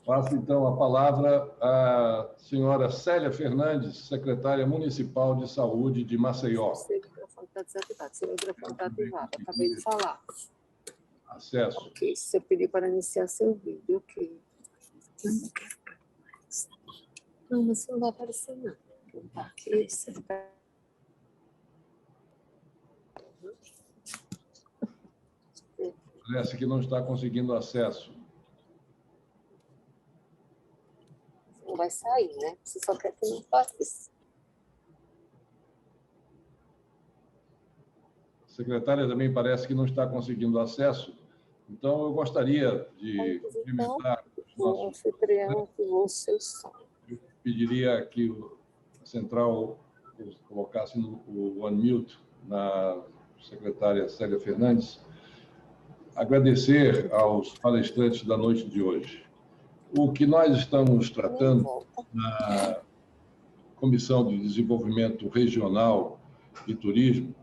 Passo, então, a palavra à senhora Célia Fernandes, secretária municipal de saúde de Maceió. Seu microfone está desativado. Seu microfone está ativado. Acabei de falar. Acesso. Ok. Se eu pedir para iniciar seu vídeo, ok. Não, mas não vai aparecer, não. Tá aqui, você fica... Parece que não está conseguindo acesso. Não vai sair, né? Você só quer que não faça isso. A secretária também parece que não está conseguindo acesso. Então, eu gostaria de cumprimentar os O anfitrião ativou o seu som. Eu pediria que a central colocasse o unmute na secretária Célia Fernandes. Agradecer aos palestrantes da noite de hoje. O que nós estamos tratando na Comissão de Desenvolvimento Regional e Turismo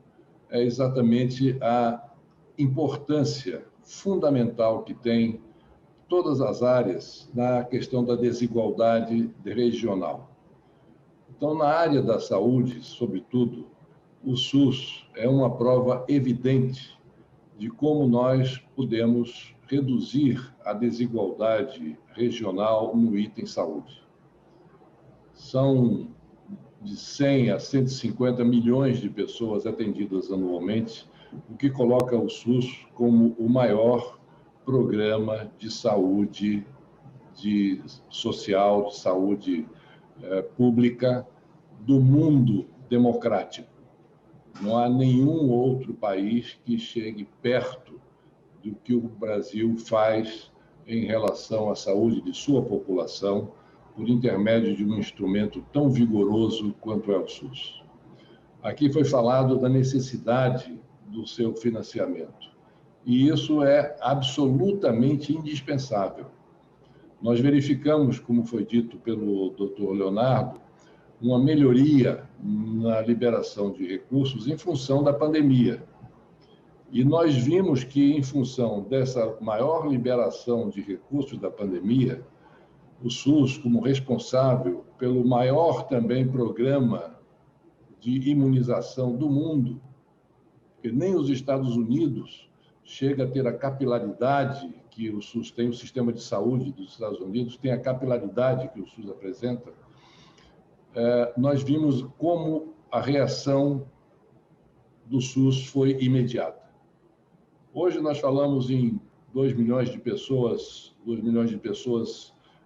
é exatamente a importância fundamental que tem todas as áreas na questão da desigualdade regional. Então, na área da saúde, sobretudo, o SUS é uma prova evidente de como nós podemos reduzir a desigualdade regional no item saúde. São de 100 a 150 milhões de pessoas atendidas anualmente, o que coloca o SUS como o maior programa de saúde social, de saúde pública do mundo democrático. Não há nenhum outro país que chegue perto do que o Brasil faz em relação à saúde de sua população, por intermédio de um instrumento tão vigoroso quanto é o SUS. Aqui foi falado da necessidade do seu financiamento, e isso é absolutamente indispensável. Nós verificamos, como foi dito pelo Dr. Leonardo, uma melhoria na liberação de recursos em função da pandemia. E nós vimos que, em função dessa maior liberação de recursos da pandemia, o SUS, como responsável pelo maior também programa de imunização do mundo, porque nem os Estados Unidos chega a ter a capilaridade que o SUS tem, o sistema de saúde dos Estados Unidos tem a capilaridade que o SUS apresenta, nós vimos como a reação do SUS foi imediata. Hoje nós falamos em 2 milhões de pessoas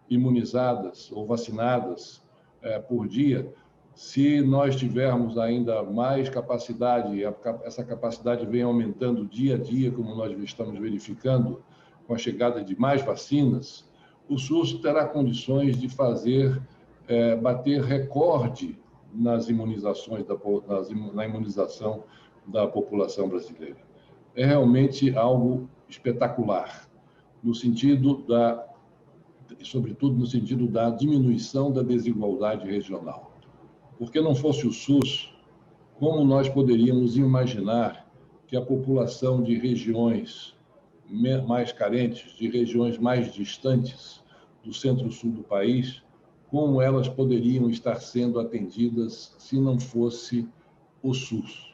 imunizadas ou vacinadas por dia. Se nós tivermos ainda mais capacidade, essa capacidade vem aumentando dia a dia, como nós estamos verificando, com a chegada de mais vacinas, o SUS terá condições de bater recorde nas imunizações, na imunização da população brasileira. É realmente algo espetacular, sobretudo no sentido da diminuição da desigualdade regional. Porque não fosse o SUS, como nós poderíamos imaginar que a população de regiões mais carentes, de regiões mais distantes do centro-sul do país, como elas poderiam estar sendo atendidas se não fosse o SUS?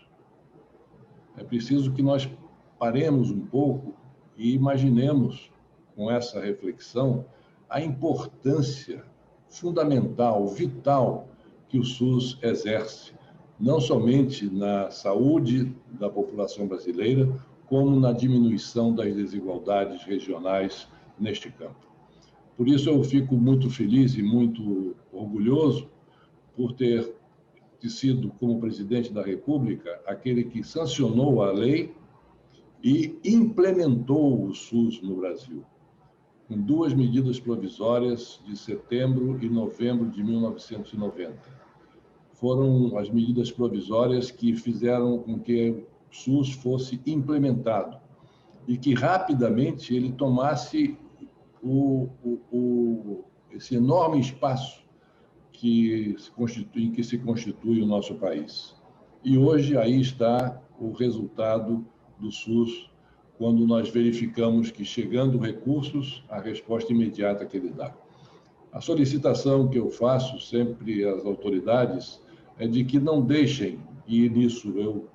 É preciso que nós paremos um pouco e imaginemos, com essa reflexão, a importância fundamental, vital, que o SUS exerce, não somente na saúde da população brasileira, como na diminuição das desigualdades regionais neste campo. Por isso, eu fico muito feliz e muito orgulhoso por ter sido, como presidente da República, aquele que sancionou a lei e implementou o SUS no Brasil, com 2 medidas provisórias de setembro e novembro de 1990. Foram as medidas provisórias que fizeram com que o SUS fosse implementado e que rapidamente ele tomasse esse enorme espaço em que se constitui o nosso país. E hoje aí está o resultado do SUS, quando nós verificamos que, chegando recursos, a resposta imediata que ele dá. A solicitação que eu faço sempre às autoridades é de que não deixem, e nisso eu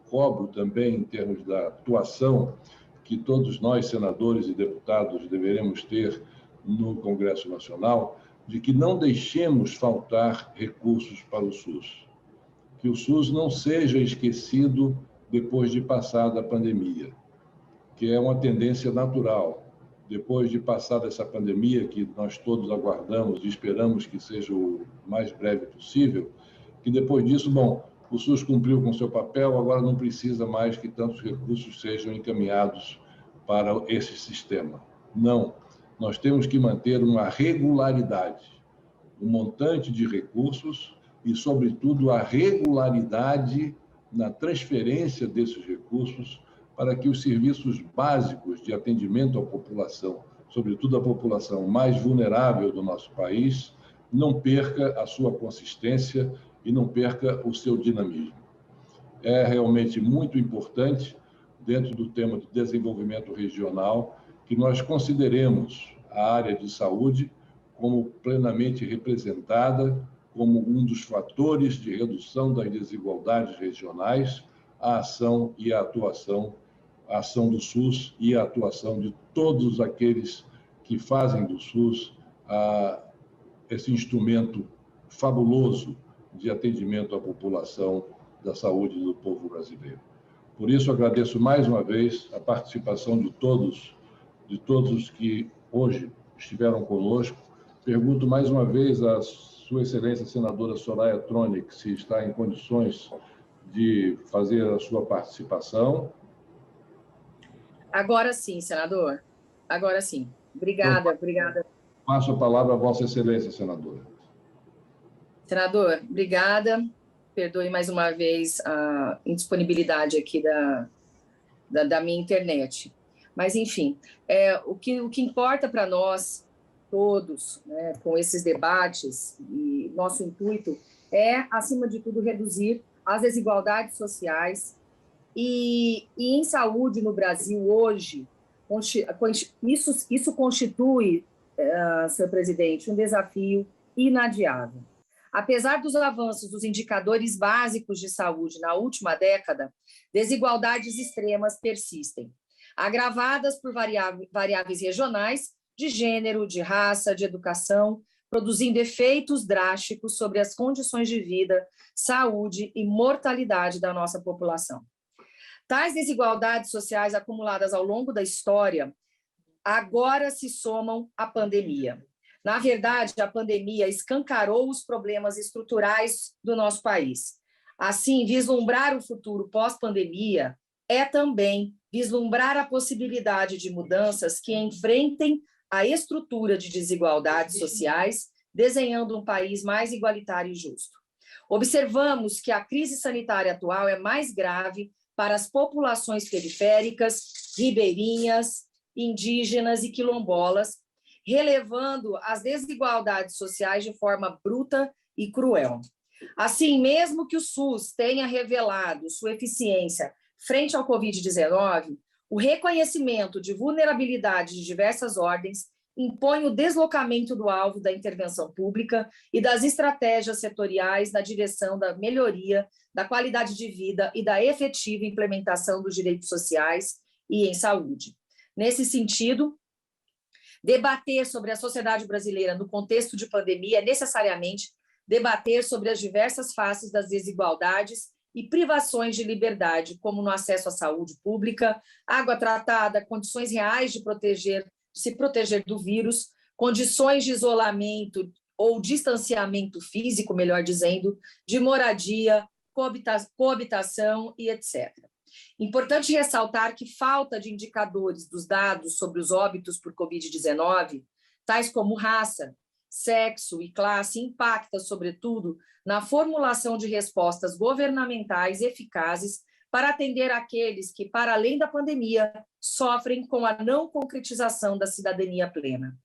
cobro também em termos da atuação que todos nós, senadores e deputados, deveremos ter no Congresso Nacional, de que não deixemos faltar recursos para o SUS. Que o SUS não seja esquecido depois de passada a pandemia, que é uma tendência natural. Depois de passar essa pandemia, que nós todos aguardamos e esperamos que seja o mais breve possível, que depois disso, bom, o SUS cumpriu com seu papel, agora não precisa mais que tantos recursos sejam encaminhados para esse sistema. Não, nós temos que manter uma regularidade, um montante de recursos e, sobretudo, a regularidade na transferência desses recursos para que os serviços básicos de atendimento à população, sobretudo a população mais vulnerável do nosso país, não perca a sua consistência e não perca o seu dinamismo. É realmente muito importante, dentro do tema de desenvolvimento regional, que nós consideremos a área de saúde como plenamente representada, como um dos fatores de redução das desigualdades regionais, a ação e a atuação, a ação do SUS e a atuação de todos aqueles que fazem do SUS esse instrumento fabuloso de atendimento à população da saúde do povo brasileiro. Por isso, agradeço mais uma vez a participação de todos que hoje estiveram conosco. Pergunto mais uma vez à Sua Excelência Senadora Soraya Tronic se está em condições de fazer a sua participação. Agora sim, senador. Agora sim. Obrigada, obrigada. Passo a palavra a Vossa Excelência, senadora. Senador, obrigada. Perdoe mais uma vez a indisponibilidade aqui da minha internet. Mas, enfim, o que importa para nós todos, né, com esses debates, e nosso intuito é, acima de tudo, reduzir as desigualdades sociais. E em saúde no Brasil hoje, isso constitui, senhor presidente, um desafio inadiável. Apesar dos avanços dos indicadores básicos de saúde na última década, desigualdades extremas persistem, agravadas por variáveis regionais, de gênero, de raça, de educação, produzindo efeitos drásticos sobre as condições de vida, saúde e mortalidade da nossa população. Tais desigualdades sociais acumuladas ao longo da história agora se somam à pandemia. Na verdade, a pandemia escancarou os problemas estruturais do nosso país. Assim, vislumbrar o futuro pós-pandemia é também vislumbrar a possibilidade de mudanças que enfrentem a estrutura de desigualdades sociais, desenhando um país mais igualitário e justo. Observamos que a crise sanitária atual é mais grave para as populações periféricas, ribeirinhas, indígenas e quilombolas, relevando as desigualdades sociais de forma bruta e cruel. Assim, mesmo que o SUS tenha revelado sua eficiência frente ao Covid-19, o reconhecimento de vulnerabilidade de diversas ordens impõe o deslocamento do alvo da intervenção pública e das estratégias setoriais na direção da melhoria da qualidade de vida e da efetiva implementação dos direitos sociais e em saúde. Nesse sentido, debater sobre a sociedade brasileira no contexto de pandemia é necessariamente debater sobre as diversas faces das desigualdades e privações de liberdade, como no acesso à saúde pública, água tratada, condições reais de se proteger do vírus, condições de isolamento ou distanciamento físico, melhor dizendo, de moradia, coabitação e etc. Importante ressaltar que falta de indicadores dos dados sobre os óbitos por Covid-19, tais como raça, sexo e classe, impacta, sobretudo, na formulação de respostas governamentais eficazes para atender aqueles que, para além da pandemia, sofrem com a não concretização da cidadania plena.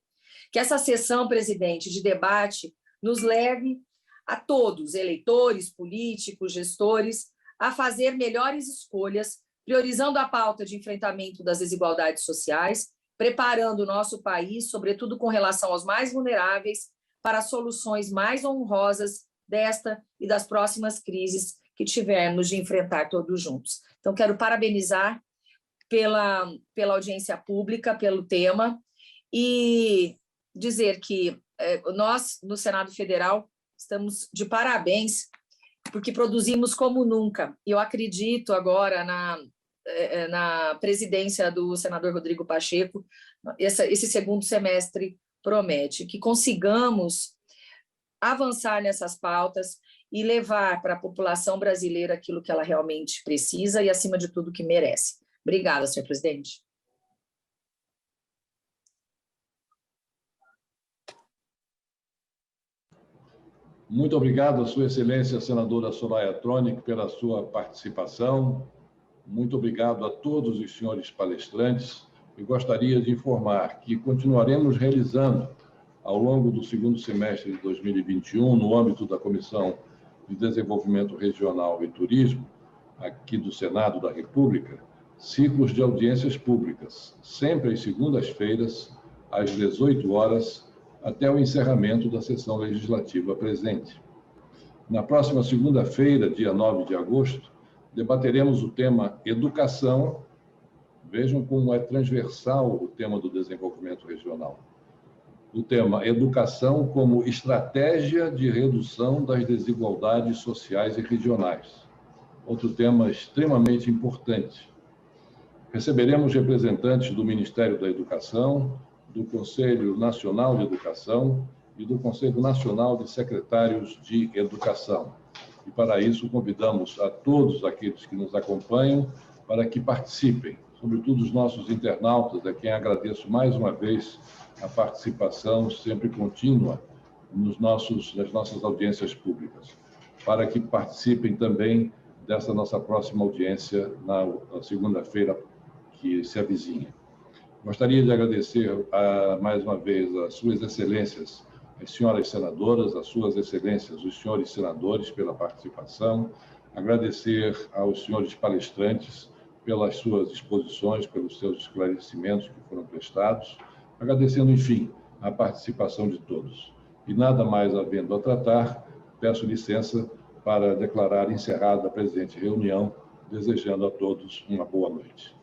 Que essa sessão, presidente, de debate nos leve a todos, eleitores, políticos, gestores, a fazer melhores escolhas, priorizando a pauta de enfrentamento das desigualdades sociais, preparando o nosso país, sobretudo com relação aos mais vulneráveis, para soluções mais honrosas desta e das próximas crises que tivermos de enfrentar todos juntos. Então, quero parabenizar pela audiência pública, pelo tema, e dizer que nós, no Senado Federal, estamos de parabéns, porque produzimos como nunca. E eu acredito agora na presidência do senador Rodrigo Pacheco, esse segundo semestre promete que consigamos avançar nessas pautas e levar para a população brasileira aquilo que ela realmente precisa e, acima de tudo, que merece. Obrigada, senhor presidente. Muito obrigado, Sua Excelência, senadora Soraya Tronic, pela sua participação. Muito obrigado a todos os senhores palestrantes. Eu gostaria de informar que continuaremos realizando, ao longo do segundo semestre de 2021, no âmbito da Comissão de Desenvolvimento Regional e Turismo, aqui do Senado da República, ciclos de audiências públicas, sempre às segundas-feiras, às 18 horas, até o encerramento da sessão legislativa presente. Na próxima segunda-feira, dia 9 de agosto, debateremos o tema educação. Vejam como é transversal o tema do desenvolvimento regional. O tema educação como estratégia de redução das desigualdades sociais e regionais. Outro tema extremamente importante. Receberemos representantes do Ministério da Educação, do Conselho Nacional de Educação e do Conselho Nacional de Secretários de Educação. E, para isso, convidamos a todos aqueles que nos acompanham para que participem, sobretudo os nossos internautas, a quem agradeço mais uma vez a participação sempre contínua nas nossas audiências públicas, para que participem também dessa nossa próxima audiência na segunda-feira que se avizinha. Gostaria de agradecer mais uma vez às Suas Excelências, as senhoras senadoras, às Suas Excelências, os senhores senadores, pela participação, agradecer aos senhores palestrantes pelas suas exposições, pelos seus esclarecimentos que foram prestados, agradecendo, enfim, a participação de todos. E nada mais havendo a tratar, peço licença para declarar encerrada a presente reunião, desejando a todos uma boa noite.